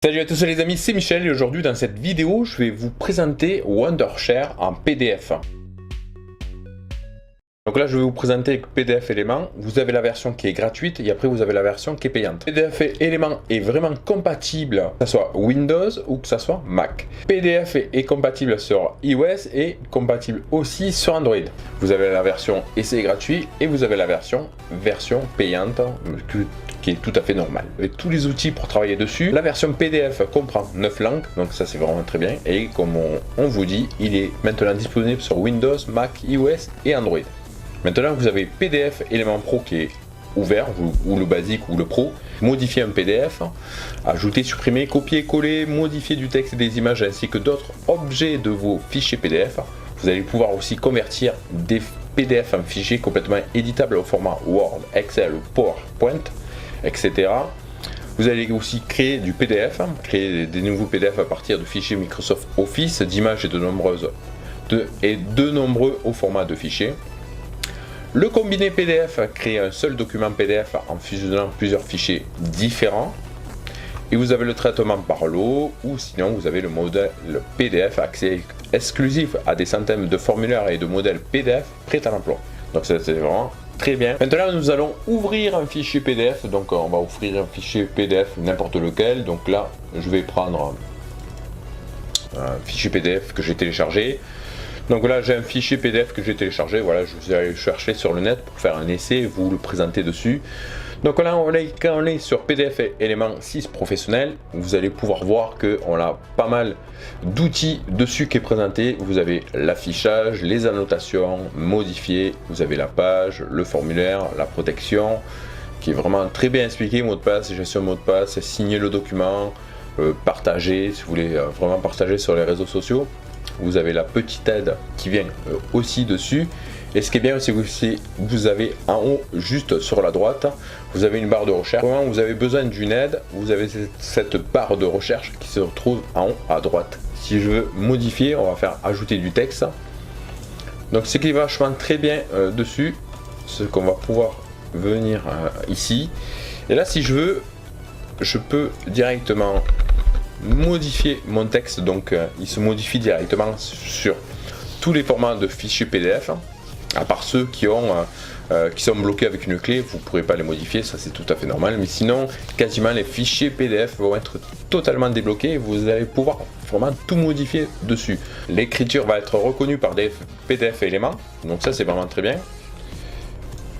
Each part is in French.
Salut à tous les amis, c'est Michel et aujourd'hui dans cette vidéo je vais vous présenter Wondershare en PDF. Donc là je vais vous présenter PDF Element, vous avez la version qui est gratuite et après vous avez la version qui est payante. PDF Element est vraiment compatible que ce soit Windows ou que ce soit Mac. PDF est compatible sur iOS et compatible aussi sur Android. Vous avez la version essai gratuit et vous avez la version payante qui est tout à fait normal. Avec tous les outils pour travailler dessus, la version PDF comprend 9 langues, donc ça c'est vraiment très bien. Et comme on vous dit, il est maintenant disponible sur Windows, Mac, iOS et Android. Maintenant vous avez PDF Element Pro qui est ouvert, ou le basique ou le pro, modifier un PDF, ajouter, supprimer, copier, coller, modifier du texte et des images ainsi que d'autres objets de vos fichiers PDF. Vous allez pouvoir aussi convertir des PDF en fichiers complètement éditables au format Word, Excel ou PowerPoint, etc. Vous allez aussi créer du PDF, créer des nouveaux PDF à partir de fichiers Microsoft Office, d'images et de nombreux au format de fichiers. Le combiné PDF, créer un seul document PDF en fusionnant plusieurs fichiers différents. Et vous avez le traitement par lot, ou sinon vous avez le modèle PDF, accès exclusif à des centaines de formulaires et de modèles PDF prêts à l'emploi. Donc c'est vraiment très bien. Maintenant nous allons ouvrir un fichier PDF, donc on va ouvrir un fichier PDF n'importe lequel. Donc là je vais prendre un fichier PDF que j'ai téléchargé. Donc là j'ai un fichier PDF que j'ai téléchargé, voilà, je vais aller chercher sur le net pour faire un essai et vous le présenter dessus. Donc là quand on est sur PDF Element 6 professionnel, vous allez pouvoir voir qu'on a pas mal d'outils dessus qui est présenté. Vous avez l'affichage, les annotations, modifier, vous avez la page, le formulaire, la protection, qui est vraiment très bien expliqué, mot de passe, gestion de mot de passe, signer le document, partager, si vous voulez vraiment partager sur les réseaux sociaux. Vous avez la petite aide qui vient aussi dessus. Et ce qui est bien, c'est que vous avez en haut, juste sur la droite, vous avez une barre de recherche. Quand vous avez besoin d'une aide, vous avez cette barre de recherche qui se retrouve en haut à droite. Si je veux modifier, on va faire ajouter du texte. Donc ce qui est vachement très bien dessus, c'est qu'on va pouvoir venir ici. Et là, si je veux, je peux directement modifier mon texte. Donc il se modifie directement sur tous les formats de fichiers PDF. À part ceux qui sont bloqués avec une clé, vous ne pourrez pas les modifier, ça c'est tout à fait normal. Mais sinon, quasiment les fichiers PDF vont être totalement débloqués et vous allez pouvoir vraiment tout modifier dessus. L'écriture va être reconnue par des PDF éléments, donc ça c'est vraiment très bien.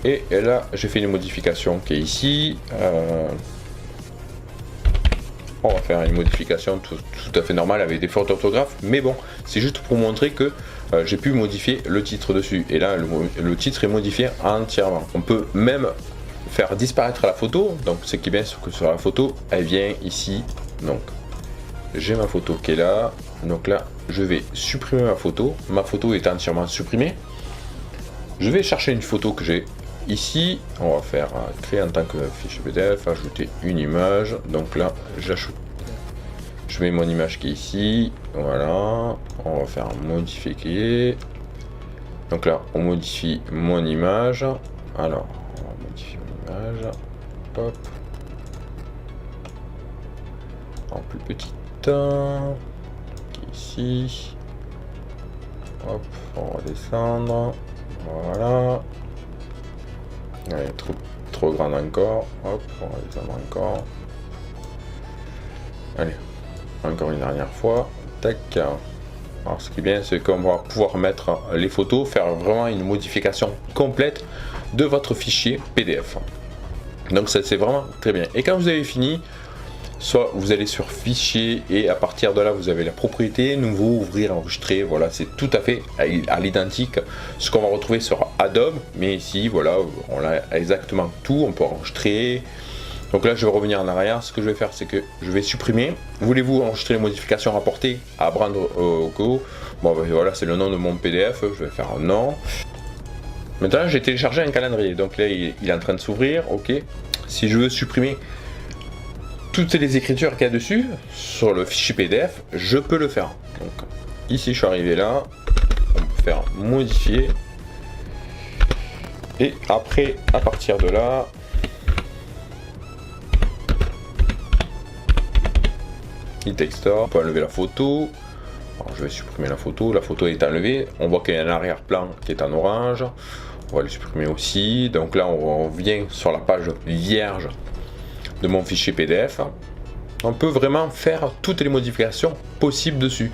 Et là, j'ai fait une modification qui est ici. On va faire une modification tout à fait normale avec des fautes d'orthographe, mais bon, c'est juste pour montrer que j'ai pu modifier le titre dessus. Et là, le titre est modifié entièrement. On peut même faire disparaître la photo. Donc, ce qui est bien, c'est que sur la photo, elle vient ici. Donc, j'ai ma photo qui est là. Donc là, je vais supprimer ma photo. Ma photo est entièrement supprimée. Je vais chercher une photo que j'ai ici. On va faire créer en tant que fichier PDF, ajouter une image. Donc là, j'ajoute. Je mets mon image qui est ici, voilà, on va faire modifier. Donc là, on modifie mon image. Alors, on va modifier mon image. Hop. En plus petite. Qui est ici. Hop, on va descendre. Voilà. Elle est trop grande encore. Hop, on va descendre encore. Allez. Encore une dernière fois, tac. Alors ce qui est bien, c'est qu'on va pouvoir mettre les photos, faire vraiment une modification complète de votre fichier PDF. Donc ça c'est vraiment très bien. Et quand vous avez fini, soit vous allez sur fichier et à partir de là vous avez la propriété, nouveau, ouvrir, enregistrer. Voilà, c'est tout à fait à l'identique ce qu'on va retrouver sur Adobe, mais ici voilà, on a exactement tout, on peut enregistrer. Donc là je vais revenir en arrière, ce que je vais faire c'est que je vais supprimer. Voulez-vous enregistrer les modifications rapportées à Brando Go? Bon ben voilà, c'est le nom de mon PDF, je vais faire un non. Maintenant j'ai téléchargé un calendrier, donc là il est en train de s'ouvrir, ok. Si je veux supprimer toutes les écritures qu'il y a dessus, sur le fichier PDF, je peux le faire. Donc ici je suis arrivé là, on peut faire modifier. Et après, à partir de là, e-text store. On peut enlever la photo. Alors, je vais supprimer la photo est enlevée. On voit qu'il y a un arrière-plan qui est en orange. On va le supprimer aussi. Donc là, on revient sur la page vierge de mon fichier PDF. On peut vraiment faire toutes les modifications possibles dessus.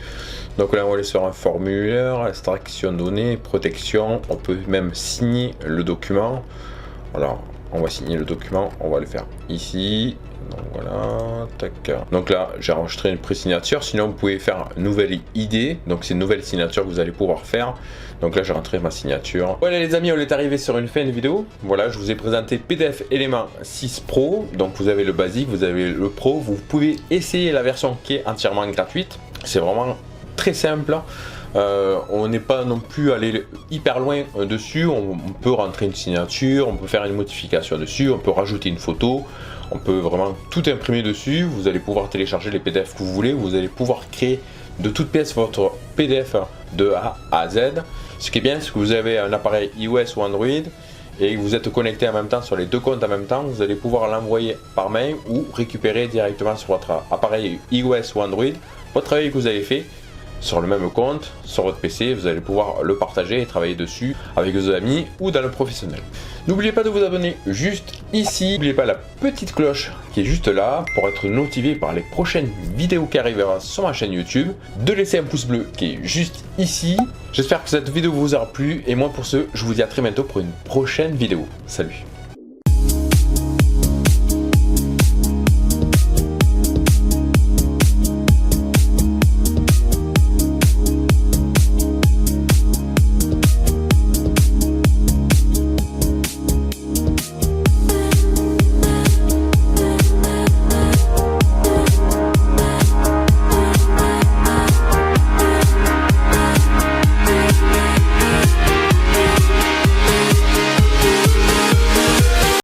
Donc là, on va aller sur un formulaire, extraction de données, protection. On peut même signer le document. Alors, on va signer le document. On va le faire ici. Donc voilà, tac. Donc là, j'ai enregistré une pré-signature. Sinon, vous pouvez faire nouvelle ID. Donc c'est une nouvelle signature que vous allez pouvoir faire. Donc là, j'ai rentré ma signature. Voilà les amis, on est arrivé sur une fin de vidéo. Voilà, je vous ai présenté PDF Element 6 Pro. Donc vous avez le basique, vous avez le Pro. Vous pouvez essayer la version qui est entièrement gratuite. C'est vraiment très simple. On n'est pas non plus allé hyper loin dessus. On peut rentrer une signature, on peut faire une modification dessus, on peut rajouter une photo. On peut vraiment tout imprimer dessus. Vous allez pouvoir télécharger les PDF que vous voulez. Vous allez pouvoir créer de toutes pièces votre PDF de A à Z. Ce qui est bien, c'est que vous avez un appareil iOS ou Android et vous êtes connecté en même temps sur les deux comptes en même temps. Vous allez pouvoir l'envoyer par mail ou récupérer directement sur votre appareil iOS ou Android votre travail que vous avez fait sur le même compte, sur votre PC. Vous allez pouvoir le partager et travailler dessus avec vos amis ou dans le professionnel. N'oubliez pas de vous abonner juste ici. N'oubliez pas la petite cloche qui est juste là pour être notifié par les prochaines vidéos qui arriveront sur ma chaîne YouTube. De laisser un pouce bleu qui est juste ici. J'espère que cette vidéo vous aura plu et moi pour ce, je vous dis à très bientôt pour une prochaine vidéo. Salut!